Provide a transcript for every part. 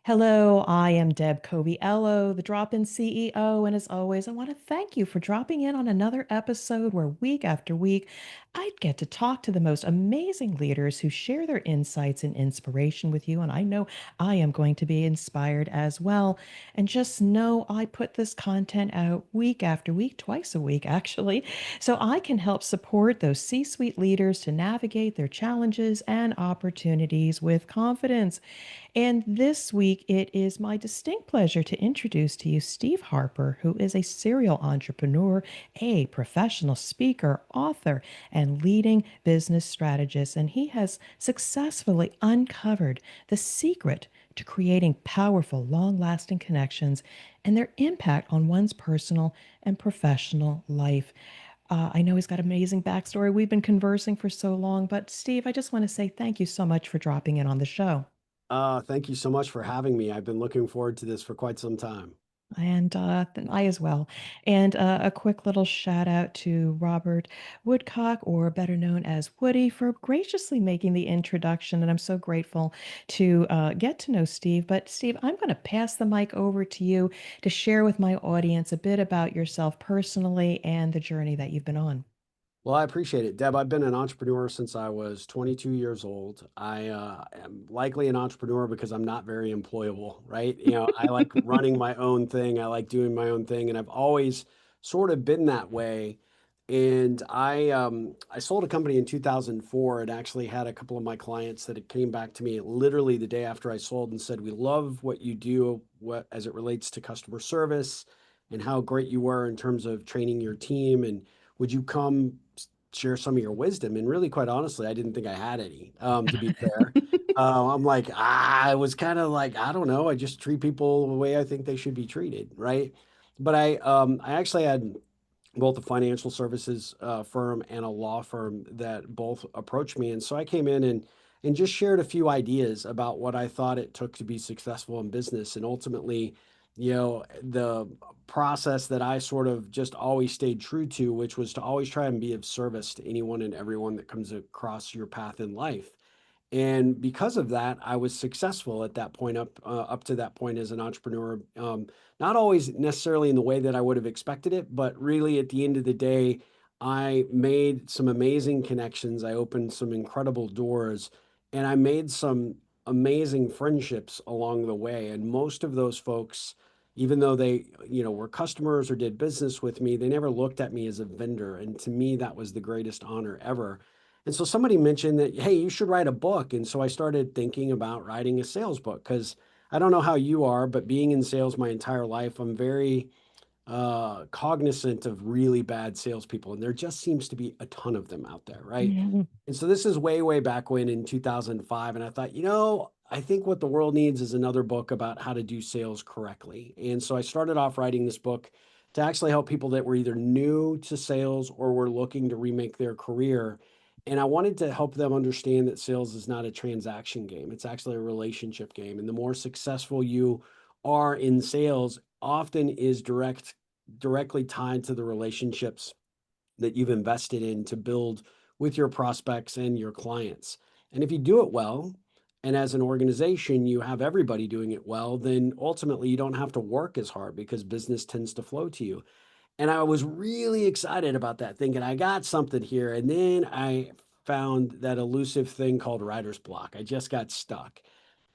Hello, I am Deb Coviello, the Drop-In CEO, and as always, I want to thank you for dropping in on another episode where week after week I get to talk to the most amazing leaders who share their insights and inspiration with you, and I know I am going to be inspired as well. And just know I put this content out week after week, twice a week actually, so I can help support those C-suite leaders to navigate their challenges and opportunities with confidence. And this week, it is my distinct pleasure to introduce to you Steve Harper, who is a serial entrepreneur, a professional speaker, author, and leading business strategist. And he has successfully uncovered the secret to creating powerful, long lasting connections and their impact on one's personal and professional life. I know he's got an amazing backstory. We've been conversing for so long, but Steve, I just want to say thank you so much for dropping in on the show. Thank you so much for having me. I've been looking forward to this for quite some time. And I as well. And a quick little shout out to Robert Woodcock, or better known as Woody, for graciously making the introduction. And I'm so grateful to get to know Steve. But Steve, I'm going to pass the mic over to you to share with my audience a bit about yourself personally and the journey that you've been on. Well, I appreciate it. Deb, I've been an entrepreneur since I was 22 years old. I am likely an entrepreneur because I'm not very employable, right? I like running my own thing. I like doing my own thing, and I've always sort of been that way. And I sold a company in 2004 and actually had a couple of my clients that had came back to me literally the day after I sold and said, "We love what you do, what as it relates to customer service and how great you were in terms of training your team, and would you come share some of your wisdom?" And really, quite honestly, I didn't think I had any, to be fair. I'm like, I was kind of like, I don't know. I just treat people the way I think they should be treated, right? But I actually had both a financial services firm and a law firm that both approached me. And so I came in and just shared a few ideas about what I thought it took to be successful in business. And ultimately, the process that I sort of just always stayed true to, which was to always try and be of service to anyone and everyone that comes across your path in life. And because of that, I was successful at that point up to that point as an entrepreneur. Not always necessarily in the way that I would have expected it, but really at the end of the day, I made some amazing connections. I opened some incredible doors, and I made some amazing friendships along the way. And most of those folks, even though they, were customers or did business with me, they never looked at me as a vendor. And to me, that was the greatest honor ever. And so somebody mentioned that, hey, you should write a book. And so I started thinking about writing a sales book because I don't know how you are, but being in sales my entire life, I'm very cognizant of really bad salespeople. And there just seems to be a ton of them out there, right? Yeah. And so this is way, way back when in 2005. And I thought, I think what the world needs is another book about how to do sales correctly. And so I started off writing this book to actually help people that were either new to sales or were looking to remake their career. And I wanted to help them understand that sales is not a transaction game. It's actually a relationship game. And the more successful you are in sales often is directly tied to the relationships that you've invested in to build with your prospects and your clients. And if you do it well, and as an organization, you have everybody doing it well, then ultimately you don't have to work as hard because business tends to flow to you. And I was really excited about that, thinking I got something here. And then I found that elusive thing called writer's block. I just got stuck.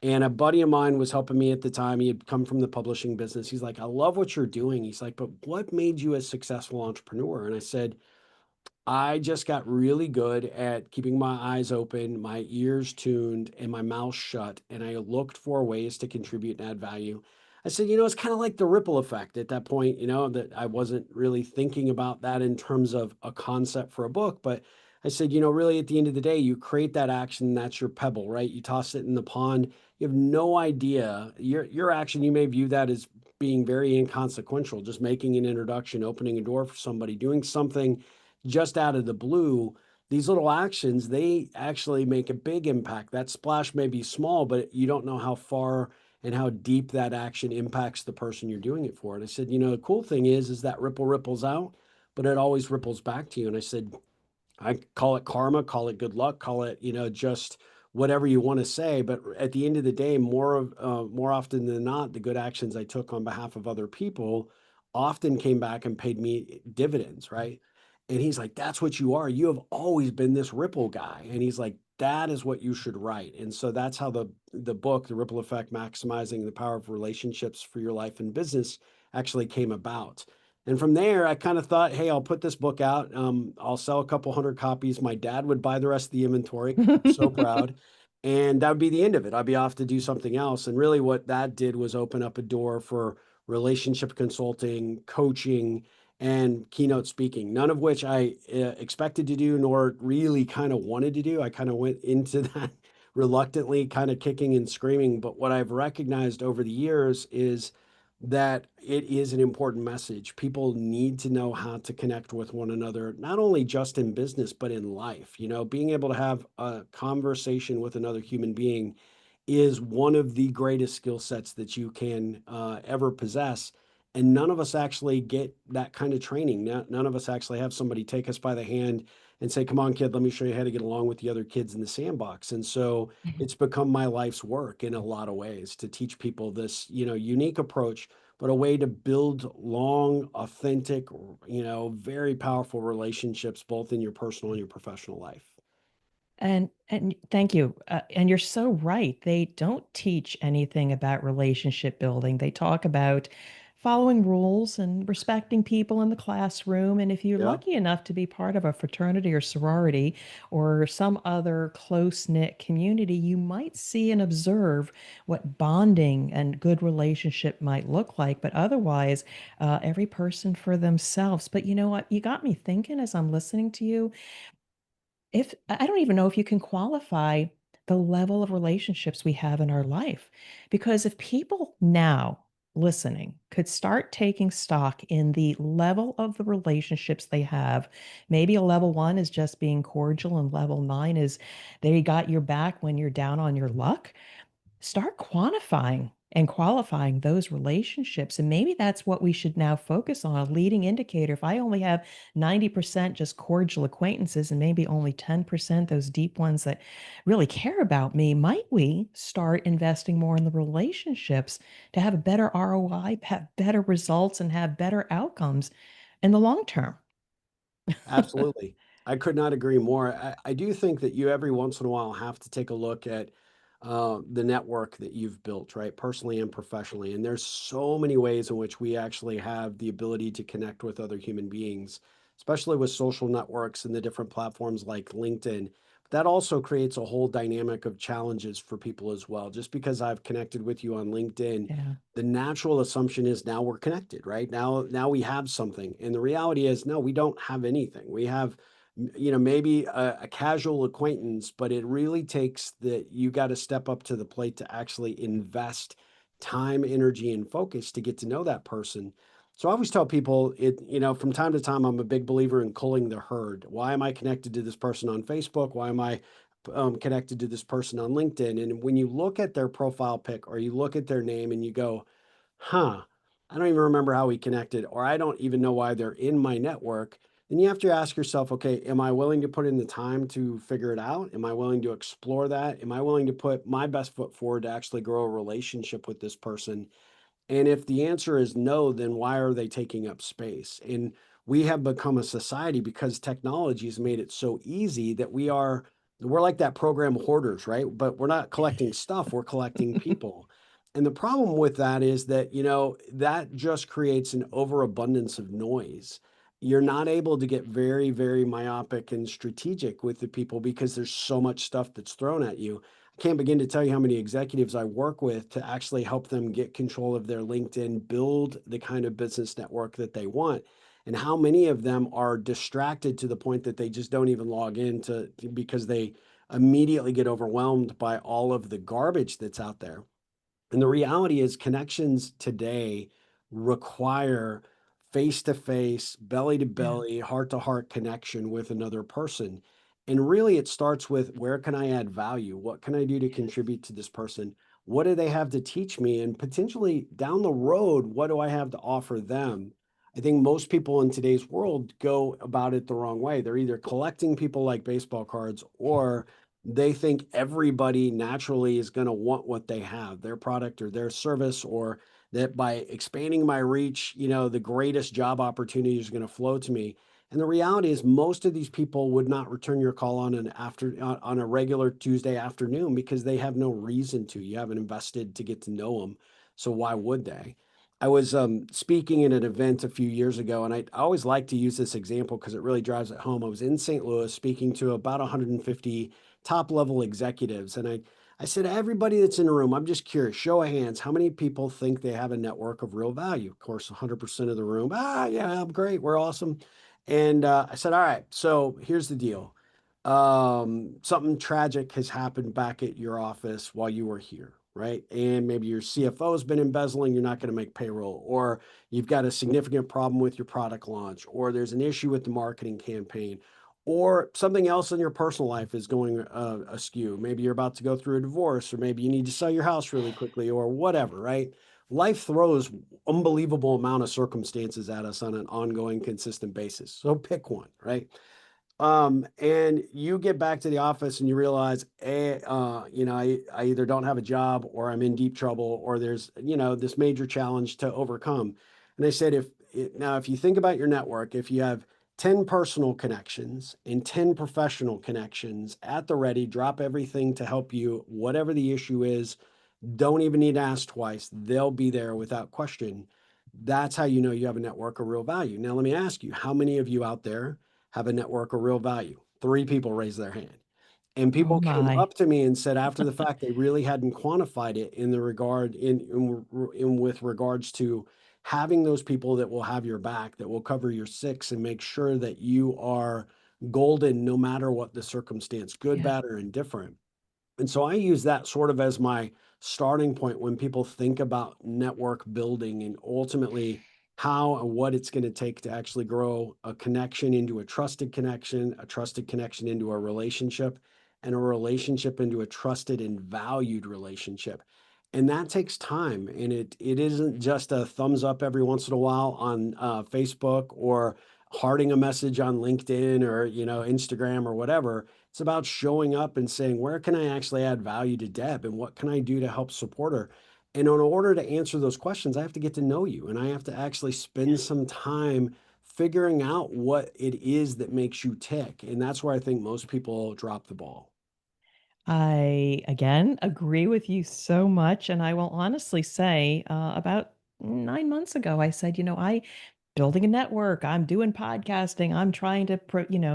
And a buddy of mine was helping me at the time. He had come from the publishing business. He's like, "I love what you're doing." He's like, "But what made you a successful entrepreneur?" And I said, I just got really good at keeping my eyes open, my ears tuned, and my mouth shut. And I looked for ways to contribute and add value. I said, it's kind of like the ripple effect at that point, that I wasn't really thinking about that in terms of a concept for a book. But I said, really at the end of the day, you create that action, that's your pebble, right? You toss it in the pond. You have no idea. Your action, you may view that as being very inconsequential, just making an introduction, opening a door for somebody, doing something just out of the blue. These little actions, they actually make a big impact. That splash may be small, but you don't know how far and how deep that action impacts the person you're doing it for. And I said, the cool thing is that ripple ripples out, but it always ripples back to you. And I said, I call it karma, call it good luck, call it, just whatever you want to say. But at the end of the day, more often than not, the good actions I took on behalf of other people often came back and paid me dividends, right? And he's like, that's what you are. You have always been this ripple guy. And he's like, that is what you should write. And so that's how the book, The Ripple Effect, Maximizing the Power of Relationships for Your Life and Business, actually came about. And from there, I kind of thought, hey, I'll put this book out. I'll sell a couple hundred copies. My dad would buy the rest of the inventory. I'm so proud. And that would be the end of it. I'd be off to do something else. And really, what that did was open up a door for relationship consulting, coaching, and keynote speaking, none of which I expected to do nor really kind of wanted to do. I kind of went into that reluctantly, kind of kicking and screaming. But what I've recognized over the years is that it is an important message. People need to know how to connect with one another, not only just in business, but in life. You know, being able to have a conversation with another human being is one of the greatest skill sets that you can ever possess. And none of us actually get that kind of training. None of us actually have somebody take us by the hand and say, come on, kid, let me show you how to get along with the other kids in the sandbox. And so it's become my life's work in a lot of ways to teach people this, unique approach, but a way to build long, authentic, very powerful relationships, both in your personal and your professional life. And thank you. And you're so right. They don't teach anything about relationship building. They talk about following rules and respecting people in the classroom. And if you're Yeah, lucky enough to be part of a fraternity or sorority or some other close-knit community, you might see and observe what bonding and good relationship might look like. But otherwise, every person for themselves. But you know what? You got me thinking as I'm listening to you. If I don't even know if you can qualify the level of relationships we have in our life. Because if people now listening could start taking stock in the level of the relationships they have, maybe a level one is just being cordial, and level nine is they got your back when you're down on your luck. Start quantifying and qualifying those relationships. And maybe that's what we should now focus on, a leading indicator. If I only have 90% just cordial acquaintances and maybe only 10% those deep ones that really care about me, might we start investing more in the relationships to have a better ROI, have better results, and have better outcomes in the long term? absolutely. I could not agree more. I do think that you every once in a while have to take a look at the network that you've built, right? Personally and professionally. And there's so many ways in which we actually have the ability to connect with other human beings, especially with social networks and the different platforms like LinkedIn. But that also creates a whole dynamic of challenges for people as well. Just because I've connected with you on LinkedIn, Yeah. the natural assumption is now we're connected, right? Now we have something. And the reality is, no, we don't have anything. We have maybe a casual acquaintance, but it really takes that you got to step up to the plate to actually invest time, energy, and focus to get to know that person. So I always tell people from time to time, I'm a big believer in culling the herd. Why am I connected to this person on Facebook? Why am I connected to this person on LinkedIn? And when you look at their profile pic or you look at their name and you go, huh, I don't even remember how we connected, or I don't even know why they're in my network, then you have to ask yourself, okay, am I willing to put in the time to figure it out? Am I willing to explore that? Am I willing to put my best foot forward to actually grow a relationship with this person? And if the answer is no, then why are they taking up space? And we have become a society because technology has made it so easy that we're like that program hoarders, right? But we're not collecting stuff, we're collecting people. And the problem with that is that, that just creates an overabundance of noise. You're not able to get very, very myopic and strategic with the people because there's so much stuff that's thrown at you. I can't begin to tell you how many executives I work with to actually help them get control of their LinkedIn, build the kind of business network that they want, and how many of them are distracted to the point that they just don't even log in because they immediately get overwhelmed by all of the garbage that's out there. And the reality is, connections today require face to face, belly to Yeah. belly, heart to heart connection with another person. And really, it starts with, where can I add value? What can I do to contribute to this person? What do they have to teach me? And potentially down the road, what do I have to offer them? I think most people in today's world go about it the wrong way. They're either collecting people like baseball cards, or they think everybody naturally is going to want what they have, their product or their service, or that by expanding my reach, the greatest job opportunities are going to flow to me. And the reality is most of these people would not return your call on a regular Tuesday afternoon because they have no reason to. You haven't invested to get to know them. So why would they? I was speaking at an event a few years ago, and I always like to use this example because it really drives it home. I was in St. Louis speaking to about 150 top level executives. And I said, everybody that's in the room, I'm just curious, show of hands, how many people think they have a network of real value? Of course, 100% of the room, yeah, I'm great, we're awesome. And I said, all right, so here's the deal. Something tragic has happened back at your office while you were here, right? And maybe your CFO has been embezzling, you're not going to make payroll, or you've got a significant problem with your product launch, or there's an issue with the marketing campaign, or something else in your personal life is going askew. Maybe you're about to go through a divorce, or maybe you need to sell your house really quickly, or whatever, right? Life throws unbelievable amount of circumstances at us on an ongoing, consistent basis. So pick one, right? And you get back to the office and you realize, I either don't have a job or I'm in deep trouble or there's, this major challenge to overcome. And I said, if you think about your network, if you have 10 personal connections and 10 professional connections at the ready, drop everything to help you, whatever the issue is, don't even need to ask twice. They'll be there without question. That's how you know you have a network of real value. Now, let me ask you, how many of you out there have a network of real value? Three people raised their hand. And Oh people came my. up to me and said after the fact they really hadn't quantified it in the regard in with regards to having those people that will have your back, that will cover your six and make sure that you are golden no matter what the circumstance, good, Yeah. bad, or indifferent. And so I use that sort of as my starting point when people think about network building and ultimately how and what it's going to take to actually grow a connection into a trusted connection into a relationship, and a relationship into a trusted and valued relationship. And that takes time. And it isn't just a thumbs up every once in a while on Facebook, or hearting a message on LinkedIn, or Instagram or whatever. It's about showing up and saying, where can I actually add value to Deb and what can I do to help support her? And in order to answer those questions, I have to get to know you and I have to actually spend some time figuring out what it is that makes you tick. And that's where I think most people drop the ball. I again agree with you so much. And I will honestly say, about 9 months ago, I said, I building a network, I'm doing podcasting, I'm trying to,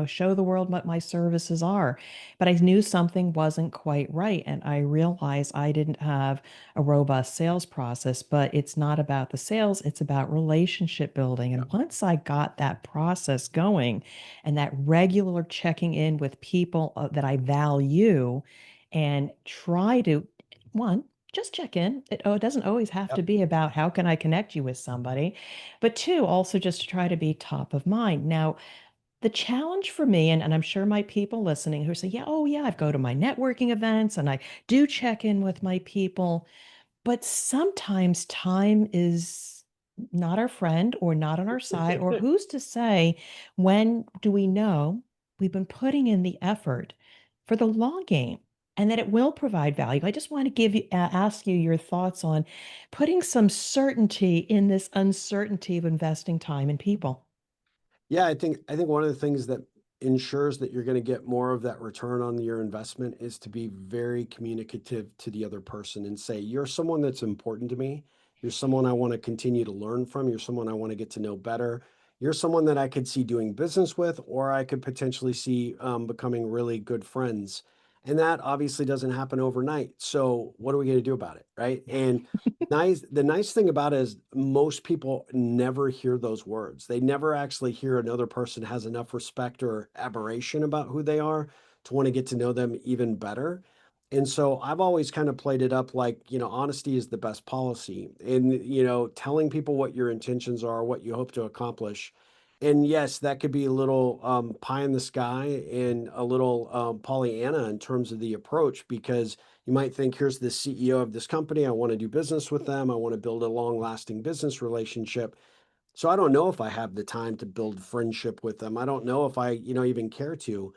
show the world what my services are. But I knew something wasn't quite right. And I realized I didn't have a robust sales process, but it's not about the sales, it's about relationship building. Yeah. And once I got that process going and that regular checking in with people that I value and try to, one, just check in. It doesn't always have to Yep. be about how can I connect you with somebody, but two, also just to try to be top of mind. Now, the challenge for me, and I'm sure my people listening who say, yeah, oh yeah, I go to my networking events and I do check in with my people. But sometimes time is not our friend or not on our side, or who's to say when do we know we've been putting in the effort for the long game and that it will provide value? I just want to ask you your thoughts on putting some certainty in this uncertainty of investing time in people. Yeah, I think one of the things that ensures that you're going to get more of that return on your investment is to be very communicative to the other person and say, you're someone that's important to me. You're someone I want to continue to learn from. You're someone I want to get to know better. You're someone that I could see doing business with, or I could potentially see becoming really good friends. And that obviously doesn't happen overnight. So what are we going to do about it? Right. And the nice thing about it is most people never hear those words. They never actually hear another person has enough respect or admiration about who they are to want to get to know them even better. And so I've always kind of played it up like, honesty is the best policy. And, telling people what your intentions are, what you hope to accomplish. And yes, that could be a little pie in the sky and a little Pollyanna in terms of the approach, because you might think, here's the CEO of this company. I want to do business with them. I want to build a long lasting business relationship. So I don't know if I have the time to build friendship with them. I don't know if I, even care to.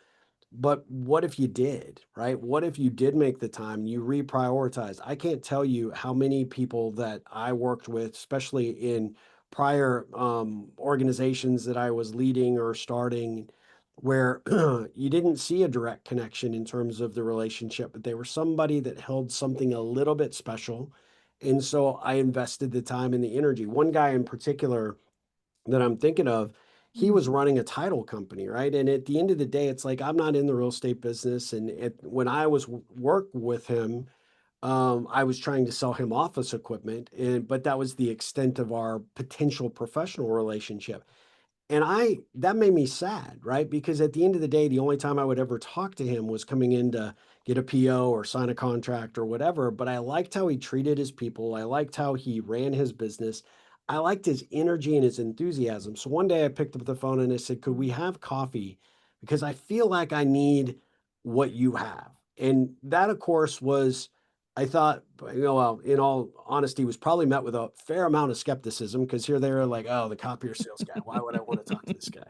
But what if you did, right? What if you did make the time, you reprioritized? I can't tell you how many people that I worked with, especially in prior organizations that I was leading or starting, where you didn't see a direct connection in terms of the relationship, but they were somebody that held something a little bit special. And so I invested the time and the energy. One guy in particular that I'm thinking of, he Mm. was running a title company, right? And at the end of the day, it's like I'm not in the real estate business. And when I was work with him, I was trying to sell him office equipment, and but that was the extent of our potential professional relationship. And that made me sad, right? Because at the end of the day, the only time I would ever talk to him was coming in to get a PO or sign a contract or whatever. But I liked how he treated his people. I liked how he ran his business. I liked his energy and his enthusiasm. So one day I picked up the phone and I said, "Could we have coffee? Because I feel like I need what you have." And that, of course, was, I thought, well, in all honesty, was probably met with a fair amount of skepticism because here they were like, oh, the copier sales guy. Why would I want to talk to this guy?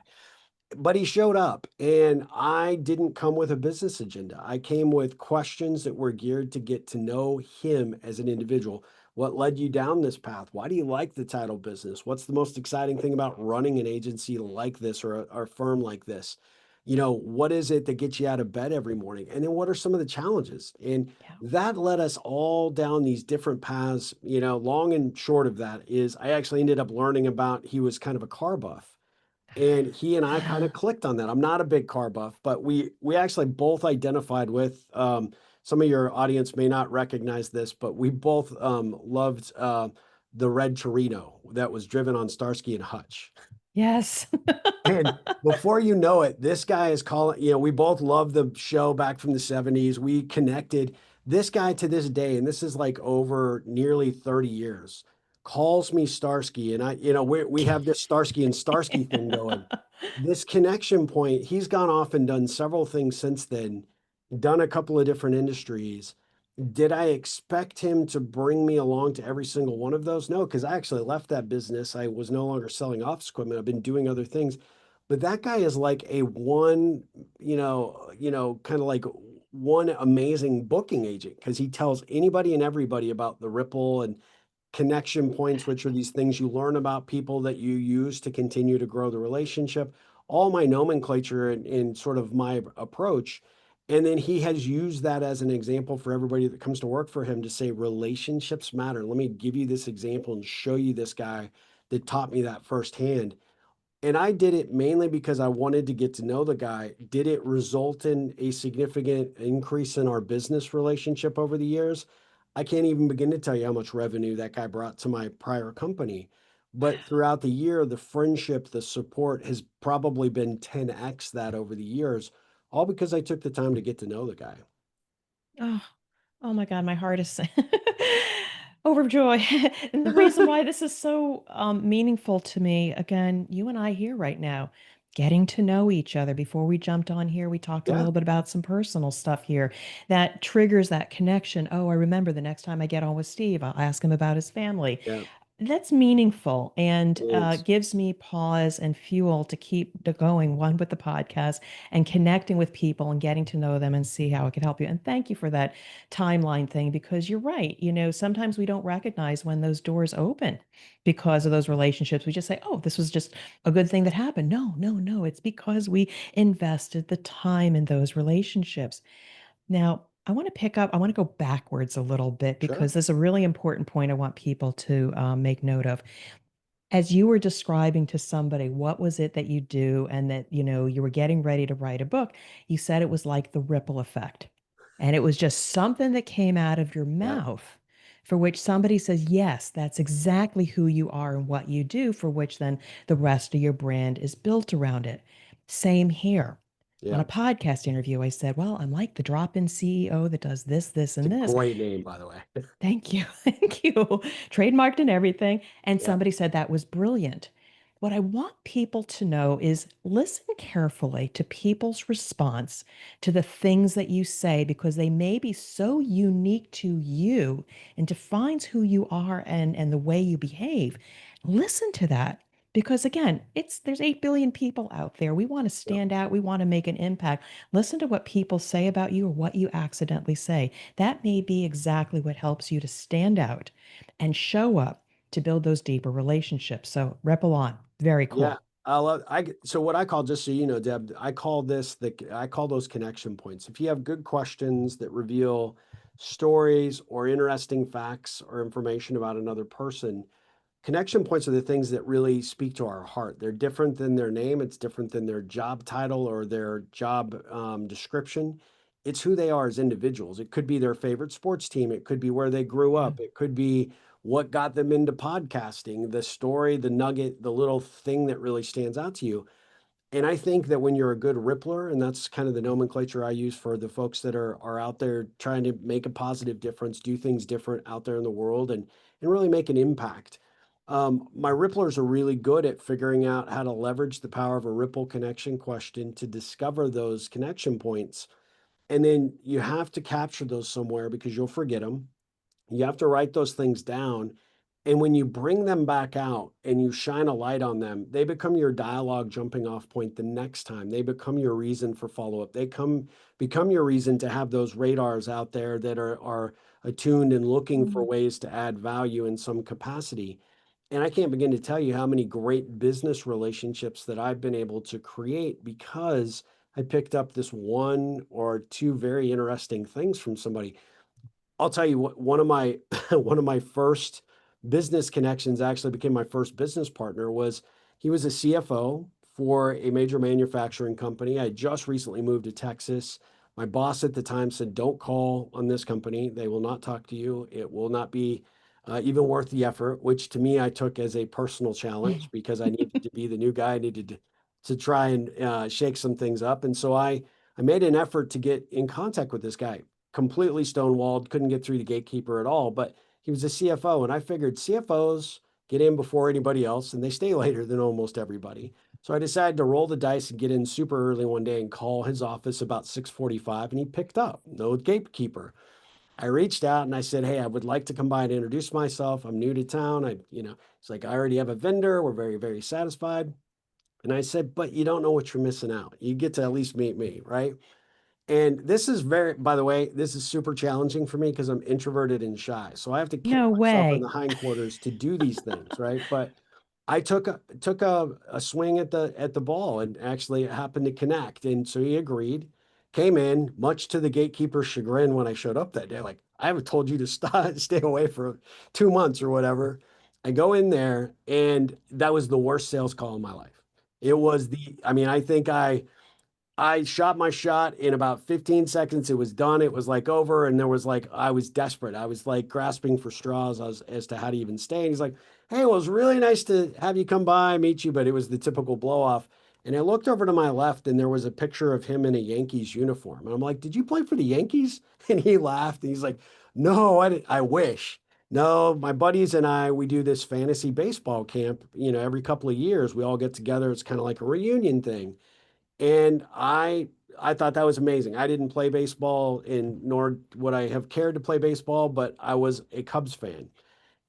But he showed up, and I didn't come with a business agenda. I came with questions that were geared to get to know him as an individual. What led you down this path? Why do you like the title business? What's the most exciting thing about running an agency like this or a firm like this? What is it that gets you out of bed every morning? And then what are some of the challenges? And Yeah. that led us all down these different paths. Long and short of that is I actually ended up learning about, he was kind of a car buff, and he and I kind of clicked on that. I'm not a big car buff, but we actually both identified with, some of your audience may not recognize this, but we both loved the red Torino that was driven on Starsky and Hutch. Yes. And before you know it, this guy is calling, we both love the show back from the 70s. We connected. This guy to this day, and this is like over nearly 30 years, calls me Starsky. And we have this Starsky and Starsky thing going. This connection point, he's gone off and done several things since then, done a couple of different industries. Did I expect him to bring me along to every single one of those? No, because I actually left that business. I was no longer selling office equipment. I've been doing other things. But that guy is like a one, kind of like one amazing booking agent because he tells anybody and everybody about the Ripple and connection points, which are these things you learn about people that you use to continue to grow the relationship. All my nomenclature and sort of my approach. And then he has used that as an example for everybody that comes to work for him to say relationships matter. Let me give you this example and show you this guy that taught me that firsthand. And I did it mainly because I wanted to get to know the guy. Did it result in a significant increase in our business relationship over the years? I can't even begin to tell you how much revenue that guy brought to my prior company. But throughout the year, the friendship, the support has probably been 10x that over the years, all because I took the time to get to know the guy. Oh, oh my God, my heart is overjoyed. And the reason why this is so meaningful to me, again, you and I here right now, getting to know each other. Before we jumped on here, we talked a Yeah, little bit about some personal stuff here that triggers that connection. Oh, I remember the next time I get on with Steve, I'll ask him about his family. yeah, That's meaningful and it is. gives me pause and fuel to keep going, one with the podcast and connecting with people and getting to know them and see how it could help you. And thank you for that timeline thing because you're right. Sometimes we don't recognize when those doors open because of those relationships. We just say, oh, this was just a good thing that happened. No, no, no. It's because we invested the time in those relationships. Now, I want to go backwards a little bit because Sure. there's a really important point I want people to make note of. As you were describing to somebody, what was it that you do and that, you were getting ready to write a book, you said it was like the ripple effect. And it was just something that came out of your Yeah, mouth for which somebody says, yes, that's exactly who you are and what you do, for which then the rest of your brand is built around it. Same here. On yeah. a podcast interview, I said, well, I'm like the drop-in CEO that does this, this, It's a and this. great name, by the way. Thank you. Thank you. Trademarked and everything. And Yeah, somebody said that was brilliant. What I want people to know is listen carefully to people's response to the things that you say because they may be so unique to you and defines who you are and the way you behave. Listen to that Because again, it's there's 8 billion people out there. We want to Yeah. stand out. We want to make an impact. Listen to what people say about you or what you accidentally say. That may be exactly what helps you to stand out and show up to build those deeper relationships. So, Repel on. Very Yeah. cool. So what I call, just so you know, Deb, I call those connection points. If you have good questions that reveal stories or interesting facts or information about another person, connection points are the things that really speak to our heart. They're different than their name. It's different than their job title or their job description. It's who they are as individuals. It could be their favorite sports team. It could be where they grew Yeah. up. It could be what got them into podcasting, the story, the nugget, the little thing that really stands out to you. And I think that when you're a good rippler, and that's kind of the nomenclature I use for the folks that are out there trying to make a positive difference, do things different out there in the world, and really make an impact. My ripplers are really good at figuring out how to leverage the power of a ripple connection question to discover those connection points. And then you have to capture those somewhere because you'll forget them. You have to write those things down. And when you bring them back out and you shine a light on them, they become your dialogue jumping off point the next time. They become your reason for follow up. Become your reason to have those radars out there that are attuned and looking for Mhm. ways to add value in some capacity. And I can't begin to tell you how many great business relationships that I've been able to create because I picked up this one or two very interesting things from somebody. I'll tell you what, one of my one of my first business connections actually became my first business partner was he was a CFO for a major manufacturing company. I just recently moved to Texas. My boss at the time said, "Don't call on this company. They will not talk to you. It will not be even worth the effort," which to me I took as a personal challenge because I needed to be the new guy. I needed to try and shake some things up. And so I made an effort to get in contact with this guy, completely stonewalled, couldn't get through the gatekeeper at all. But he was a CFO, and I figured CFOs get in before anybody else, and they stay later than almost everybody. So I decided to roll the dice and get in super early one day and call his office about 6:45, and he picked up. No gatekeeper. I reached out and I said, "Hey, I would like to come by and introduce myself. I'm new to town. It's like I already have a vendor. We're very, very satisfied." And I said, "But you don't know what you're missing out. You get to at least meet me, right?" And this is by the way, this is super challenging for me because I'm introverted and shy. So I have to kick No myself in the way. hindquarters to do these things, right? But I took a swing at the ball and actually happened to connect. And so he agreed, came in, much to the gatekeeper's chagrin when I showed up that day. Like, I haven't told you to stay away for 2 months or whatever. I go in there, and that was the worst sales call in my life. I mean, I think I shot my shot in about 15 seconds. It was done. It was like over. And there was like, I was desperate. I was like grasping for straws as to how to even stay. And he's like, "Hey, well, it was really nice to have you come by, meet you." But it was the typical blow off. And I looked over to my left and there was a picture of him in a Yankees uniform. And I'm like, "Did you play for the Yankees?" And he laughed and he's like, "No, I wish." No, my buddies and I, we do this fantasy baseball camp, every couple of years. We all get together. It's kind of like a reunion thing. And I thought that was amazing. I didn't play baseball, and nor would I have cared to play baseball, but I was a Cubs fan.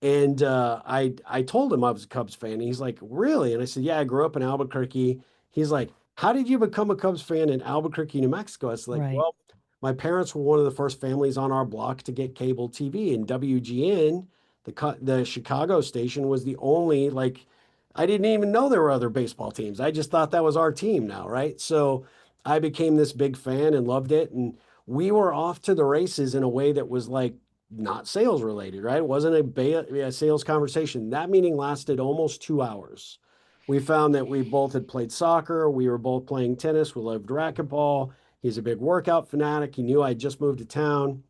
And I told him I was a Cubs fan. And he's like, "Really?" And I said, "Yeah, I grew up in Albuquerque." He's like, "How did you become a Cubs fan in Albuquerque, New Mexico?" I was like, Right. "Well, my parents were one of the first families on our block to get cable TV, and WGN, the Chicago station, was the only like I didn't even know there were other baseball teams. I just thought that was our team now, right?" So I became this big fan and loved it, and we were off to the races in a way that was like not sales related, right? It wasn't a sales conversation. That meeting lasted almost 2 hours. We found that we both had played soccer. We were both playing tennis. We loved racquetball. He's a big workout fanatic. He knew I just moved to town.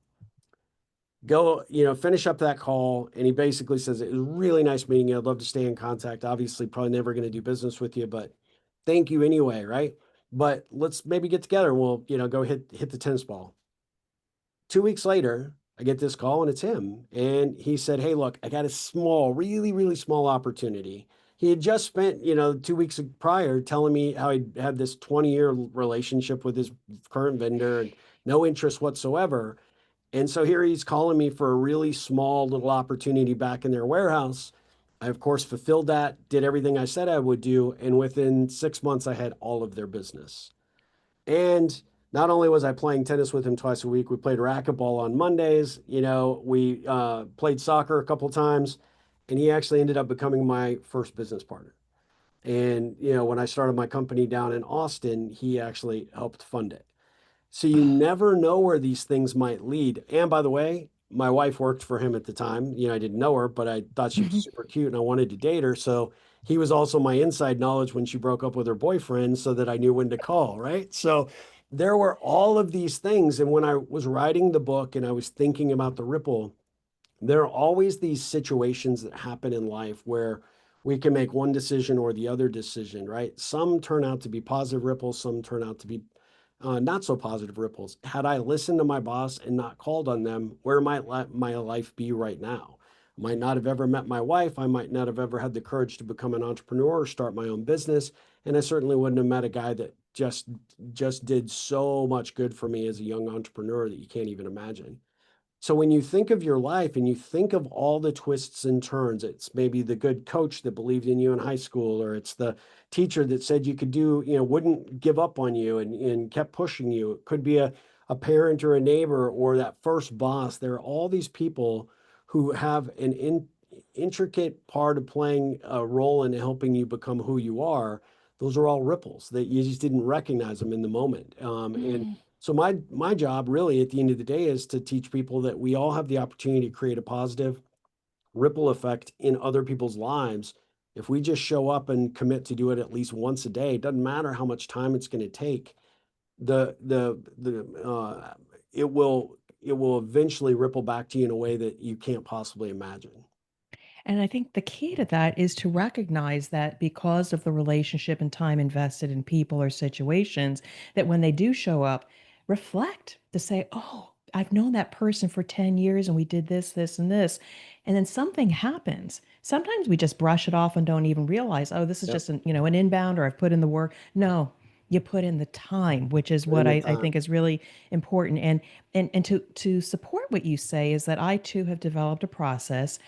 Go, finish up that call. And he basically says, "It was really nice meeting you. I'd love to stay in contact. Obviously, probably never going to do business with you, but thank you anyway, right? But let's maybe get together and we'll, go hit the tennis ball." 2 weeks later, I get this call and it's him. And he said, "Hey, look, I got a small, really, really small opportunity." He had just spent, 2 weeks prior telling me how he had this 20-year relationship with his current vendor and no interest whatsoever. And so here he's calling me for a really small little opportunity back in their warehouse. I, of course, fulfilled that, did everything I said I would do. And within 6 months, I had all of their business. And not only was I playing tennis with him twice a week, we played racquetball on Mondays. We played soccer a couple of times, and he actually ended up becoming my first business partner. And, when I started my company down in Austin, he actually helped fund it. So you never know where these things might lead. And by the way, my wife worked for him at the time. I didn't know her, but I thought she was super cute and I wanted to date her. So he was also my inside knowledge when she broke up with her boyfriend so that I knew when to call, right? So there were all of these things. And when I was writing the book and I was thinking about the ripple, there are always these situations that happen in life where we can make one decision or the other decision, right? Some turn out to be positive ripples, some turn out to be not so positive ripples. Had I listened to my boss and not called on them, where might my life be right now? I might not have ever met my wife. I might not have ever had the courage to become an entrepreneur or start my own business. And I certainly wouldn't have met a guy that just did so much good for me as a young entrepreneur that you can't even imagine. So when you think of your life and you think of all the twists and turns, it's maybe the good coach that believed in you in high school, or it's the teacher that said you could do, wouldn't give up on you and kept pushing you. It could be a parent or a neighbor or that first boss. There are all these people who have an intricate part of playing a role in helping you become who you are. Those are all ripples that you just didn't recognize them in the moment. And Mm. so my job really at the end of the day is to teach people that we all have the opportunity to create a positive ripple effect in other people's lives. If we just show up and commit to do it at least once a day, it doesn't matter how much time it's going to take. The it will eventually ripple back to you in a way that you can't possibly imagine. And I think the key to that is to recognize that because of the relationship and time invested in people or situations, that when they do show up, reflect to say, oh, I've known that person for 10 years and we did this, this, and this. And then something happens. Sometimes we just brush it off and don't even realize, oh, this is Yep. just an inbound or I've put in the work. No, you put in the time, which is Put in what the I time. think is really important. And to support what you say is that I too have developed a process,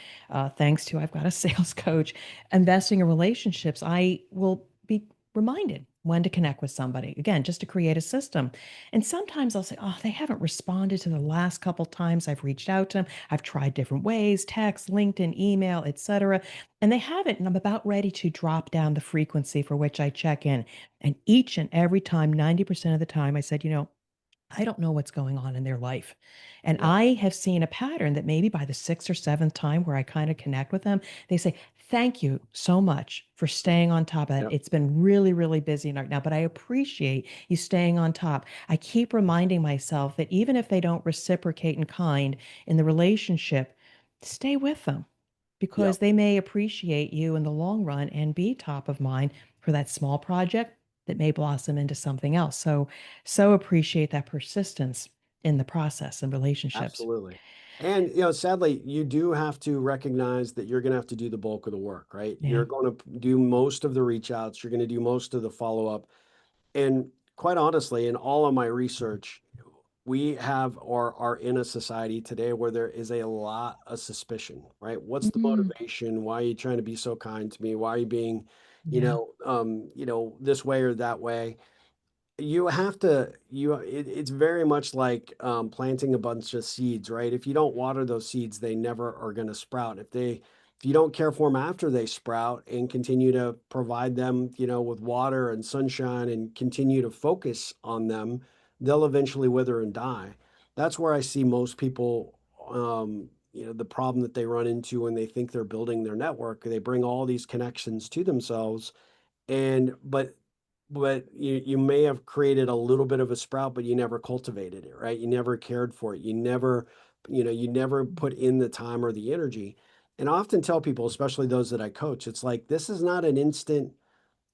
thanks to I've got a sales coach, investing in relationships. I will be reminded when to connect with somebody again, just to create a system. And sometimes I'll say, oh, they haven't responded to the last couple times I've reached out to them. I've tried different ways, text, LinkedIn, email, etc., and they haven't. And I'm about ready to drop down the frequency for which I check in. And each and every time, 90% of the time, I said, I don't know what's going on in their life. And Yep. I have seen a pattern that maybe by the sixth or seventh time where I kind of connect with them, they say, thank you so much for staying on top of that. Yep. It's been really, really busy right now, but I appreciate you staying on top. I keep reminding myself that even if they don't reciprocate in kind in the relationship, stay with them Yep. because they may appreciate you in the long run and be top of mind for that small project that may blossom into something else. So appreciate that persistence in the process and relationships. Absolutely. And sadly, you do have to recognize that you're going to have to do the bulk of the work, right? Yeah. You're going to do most of the reach outs, you're going to do most of the follow up. And quite honestly, in all of my research, we have or are in a society today where there is a lot of suspicion, right? What's the Mm, motivation? Why are you trying to be so kind to me? Why are you being, yeah. this way or that way? You have to it's very much like planting a bunch of seeds, right? If you don't water those seeds, they never are going to sprout. If you don't care for them after they sprout and continue to provide them, with water and sunshine and continue to focus on them, they'll eventually wither and die. That's where I see most people, the problem that they run into when they think they're building their network. They bring all these connections to themselves, and but you may have created a little bit of a sprout, but you never cultivated it, right? You never cared for it. You never put in the time or the energy. And I often tell people, especially those that I coach, it's like this is not an instant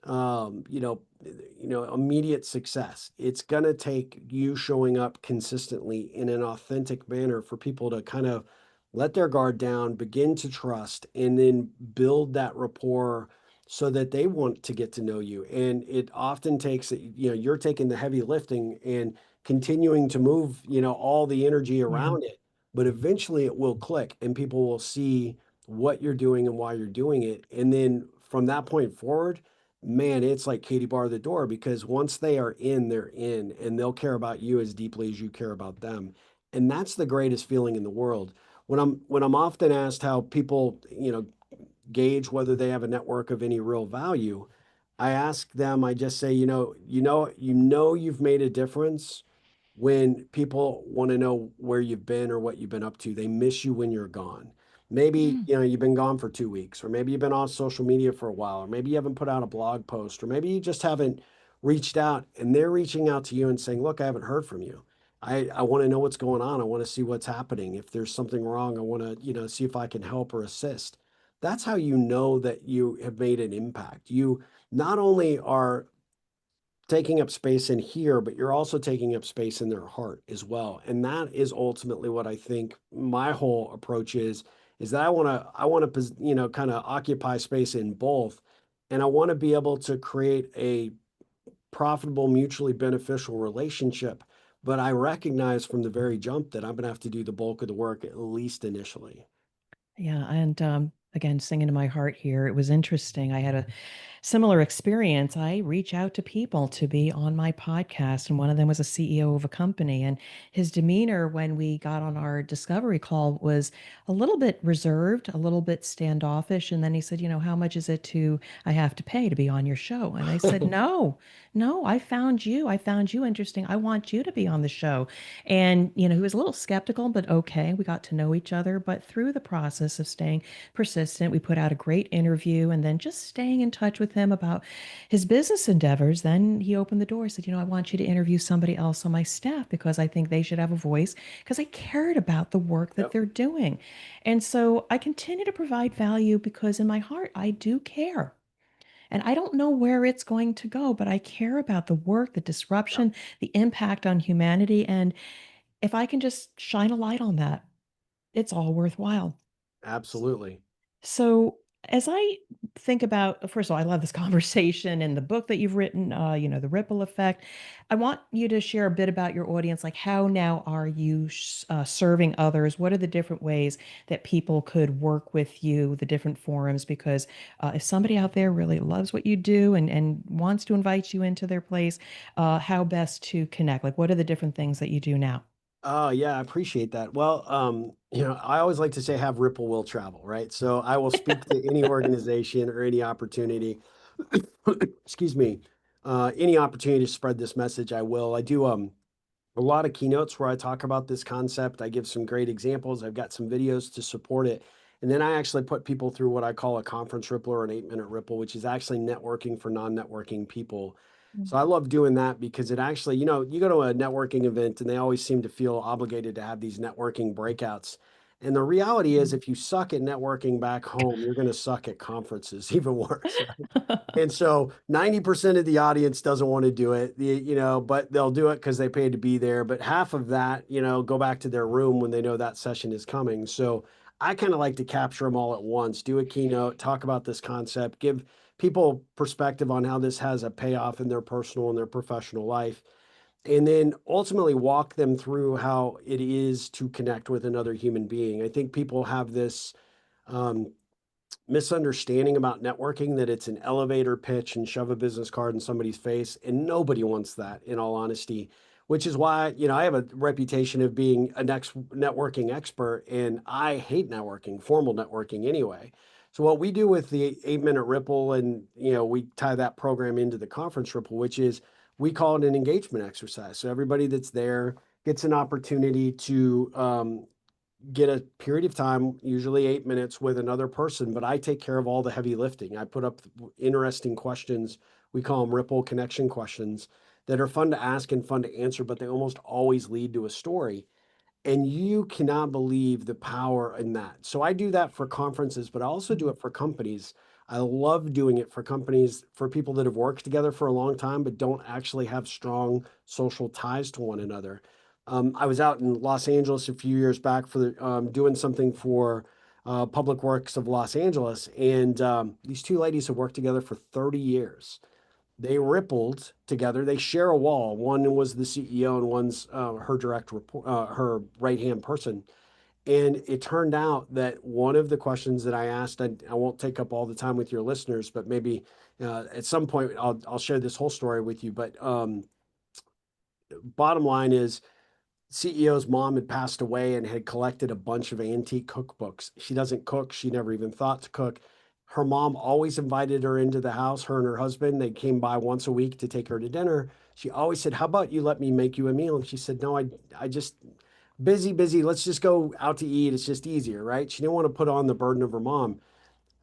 um, you know, immediate success. It's going to take you showing up consistently in an authentic manner for people to kind of let their guard down, begin to trust, and then build that rapport so that they want to get to know you. And it often takes, you're taking the heavy lifting and continuing to move, all the energy Yeah. around it, but eventually it will click and people will see what you're doing and why you're doing it. And then from that point forward, man, it's like Katie bar the door, because once they are in, they're in, and they'll care about you as deeply as you care about them. And that's the greatest feeling in the world. When I'm often asked how people, gauge whether they have a network of any real value, I ask them, I just say, you've made a difference when people want to know where you've been or what you've been up to. They miss you when you're gone. Maybe, Mm. you've been gone for 2 weeks, or maybe you've been off social media for a while, or maybe you haven't put out a blog post, or maybe you just haven't reached out, and they're reaching out to you and saying, look, I haven't heard from you. I want to know what's going on. I want to see what's happening. If there's something wrong, I want to, see if I can help or assist. That's how you know that you have made an impact. You not only are taking up space in here, but you're also taking up space in their heart as well. And that is ultimately what I think my whole approach is that I want to, kind of occupy space in both. And I want to be able to create a profitable, mutually beneficial relationship. But I recognize from the very jump that I'm going to have to do the bulk of the work, at least initially. Yeah, and again, singing to my heart here. It was interesting. I had a similar experience. I reach out to people to be on my podcast, and one of them was a CEO of a company. And his demeanor when we got on our discovery call was a little bit reserved, a little bit standoffish. And then he said, how much is it to I have to pay to be on your show? And I said, no, no, I found you. I found you interesting. I want you to be on the show. And, he was a little skeptical, but okay, we got to know each other. But through the process of staying persistent, we put out a great interview and then just staying in touch with him about his business endeavors. Then he opened the door, said, I want you to interview somebody else on my staff because I think they should have a voice because I cared about the work that Yep. they're doing. And so I continue to provide value because in my heart, I do care. And I don't know where it's going to go, but I care about the work, the Yep. disruption, the impact on humanity. And if I can just shine a light on that, it's all worthwhile. Absolutely. So, as I think about, first of all, I love this conversation and the book that you've written, The Ripple Effect. I want you to share a bit about your audience, like how now are you serving others? What are the different ways that people could work with you, the different forums? Because if somebody out there really loves what you do and wants to invite you into their place, how best to connect? Like, what are the different things that you do now? Oh, yeah, I appreciate that. Well, I always like to say have ripple will travel, right? So I will speak to any organization or any opportunity, excuse me, any opportunity to spread this message, I will. I do a lot of keynotes where I talk about this concept. I give some great examples. I've got some videos to support it. And then I actually put people through what I call a conference ripple or an 8-minute ripple, which is actually networking for non-networking people. So I love doing that because it actually, you go to a networking event and they always seem to feel obligated to have these networking breakouts. And the reality is, if you suck at networking back home, you're going to suck at conferences even worse, right? And so 90% of the audience doesn't want to do it, but they'll do it because they paid to be there. But half of that, go back to their room when they know that session is coming. So I kind of like to capture them all at once, do a keynote, talk about this concept, give people perspective on how this has a payoff in their personal and their professional life, and then ultimately walk them through how it is to connect with another human being. I think people have this um, misunderstanding about networking, that it's an elevator pitch and shove a business card in somebody's face, and nobody wants that, in all honesty. Which is why, I have a reputation of being a next networking expert, and I hate networking, formal networking anyway. So what we do with the 8-minute ripple, and we tie that program into the conference ripple, which is we call it an engagement exercise. So everybody that's there gets an opportunity to get a period of time, usually 8 minutes, with another person, but I take care of all the heavy lifting. I put up interesting questions. We call them ripple connection questions that are fun to ask and fun to answer, but they almost always lead to a story. And you cannot believe the power in that. So I do that for conferences, but I also do it for companies. I love doing it for companies, for people that have worked together for a long time, but don't actually have strong social ties to one another. I was out in Los Angeles a few years back for doing something for Public Works of Los Angeles. And these two ladies have worked together for 30 years. They rippled together. They share a wall. One was the CEO and one's her direct report, her right hand person. And it turned out that one of the questions that I asked, I won't take up all the time with your listeners, but maybe at some point I'll share this whole story with you. But bottom line is, CEO's mom had passed away and had collected a bunch of antique cookbooks. She doesn't cook. She never even thought to cook. Her mom always invited her into the house, her and her husband. They came by once a week to take her to dinner. She always said, "How about you let me make you a meal?" And she said, "No, I just busy, busy. Let's just go out to eat. It's just easier, right?" She didn't want to put on the burden of her mom.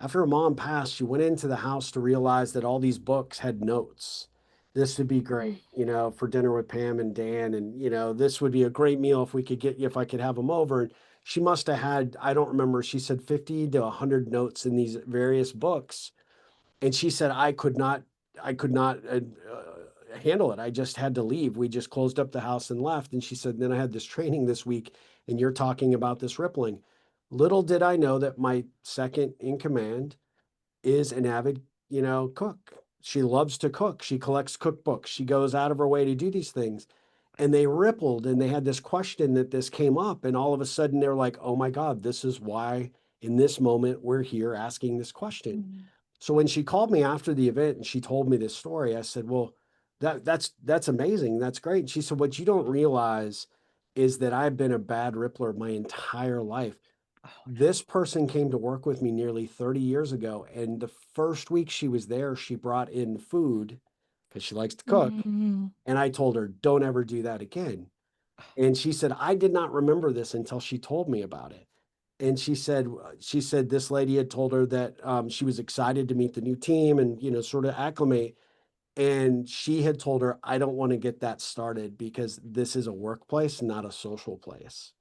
After her mom passed, she went into the house to realize that all these books had notes. This would be Mm. great, for dinner with Pam and Dan. And, this would be a great meal if I could have them over. And she must have had, I don't remember, she said 50 to 100 notes in these various books. And she said, I could not handle it. I just had to leave. We just closed up the house and left. And she said, then I had this training this week, and you're talking about this rippling. Little did I know that my second in command is an avid, cook. She loves to cook. She collects cookbooks. She goes out of her way to do these things. And they rippled and they had this question that this came up. And all of a sudden they're like, oh my God, this is why in this moment we're here asking this question. Mm. So when she called me after the event and she told me this story, I said, well, that's amazing. That's great. And she said, what you don't realize is that I've been a bad rippler my entire life. Oh This person came to work with me nearly 30 years ago, and the first week she was there, she brought in food because she likes to no. cook. Mm. And I told her, don't ever do that again. And she said, I did not remember this until she told me about it. And she said this lady had told her that she was excited to meet the new team and, sort of acclimate. And she had told her, I don't want to get that started because this is a workplace, not a social place.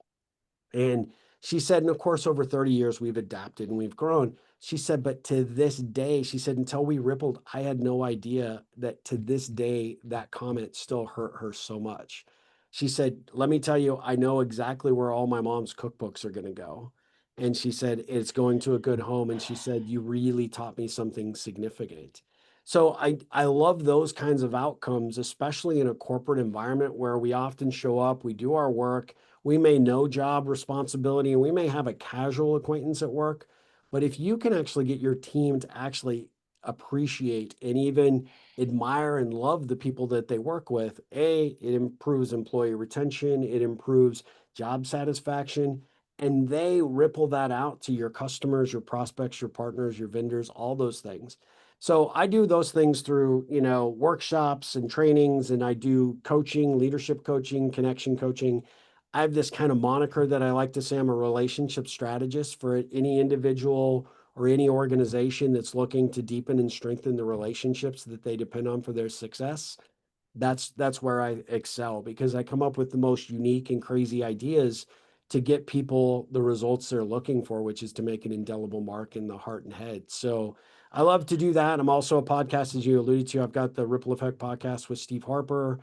And she said, and of course, over 30 years, we've adapted and we've grown. She said, but to this day, she said, until we rippled, I had no idea that to this day, that comment still hurt her so much. She said, let me tell you, I know exactly where all my mom's cookbooks are going to go. And she said, it's going to a good home. And she said, you really taught me something significant. So I love those kinds of outcomes, especially in a corporate environment where we often show up, we do our work, we may know job responsibility and we may have a casual acquaintance at work, but if you can actually get your team to actually appreciate and even admire and love the people that they work with, it improves employee retention, it improves job satisfaction, and they ripple that out to your customers, your prospects, your partners, your vendors, all those things. So I do those things through, workshops and trainings, and I do coaching, leadership coaching, connection coaching. I have this kind of moniker that I like to say I'm a relationship strategist for any individual or any organization that's looking to deepen and strengthen the relationships that they depend on for their success. That's where I excel because I come up with the most unique and crazy ideas to get people the results they're looking for, which is to make an indelible mark in the heart and head. So I love to do that. I'm also a podcast, as you alluded to. I've got the Ripple Effect podcast with Steve Harper.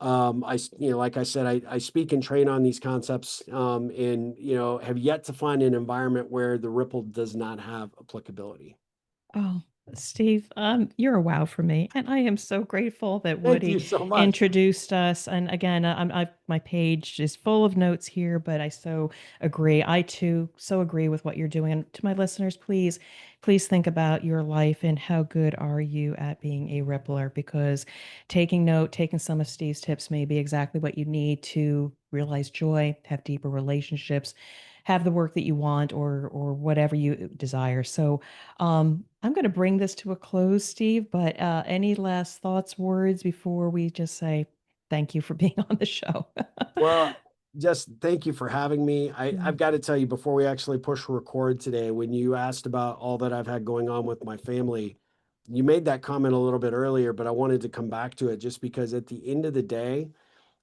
Like I said, I speak and train on these concepts, and have yet to find an environment where the ripple does not have applicability. Oh, Steve, you're a wow for me, and I am so grateful that Thank you Woody so much. introduced us. And again, my page is full of notes here, but I so agree. I too so agree with what you're doing. And to my listeners, please think about your life and how good are you at being a rippler? Because taking some of Steve's tips may be exactly what you need to realize joy, have deeper relationships, have the work that you want, or whatever you desire. So I'm going to bring this to a close, Steve, but any last thoughts, words before we just say thank you for being on the show? Well, just thank you for having me. I've Mm. got to tell you before we actually push record today, when you asked about all that I've had going on with my family, you made that comment a little bit earlier, but I wanted to come back to it just because at the end of the day,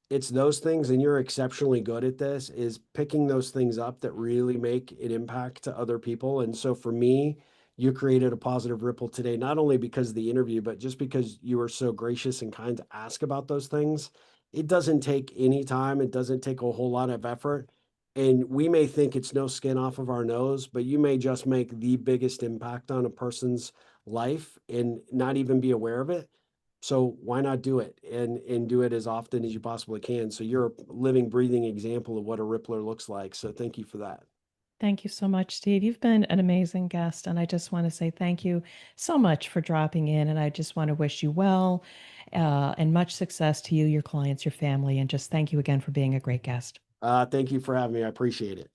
it's those things, and you're exceptionally good at this, is picking those things up that really make an impact to other people. And so for me, you created a positive ripple today, not only because of the interview, but just because you were so gracious and kind to ask about those things. It doesn't take any time, it doesn't take a whole lot of effort. And we may think it's no skin off of our nose, but you may just make the biggest impact on a person's life and not even be aware of it. So why not do it and do it as often as you possibly can? So you're a living, breathing example of what a rippler looks like. So thank you for that. Thank you so much, Steve. You've been an amazing guest, and I just want to say thank you so much for dropping in. And I just want to wish you well and much success to you, your clients, your family, and just thank you again for being a great guest. Thank you for having me. I appreciate it.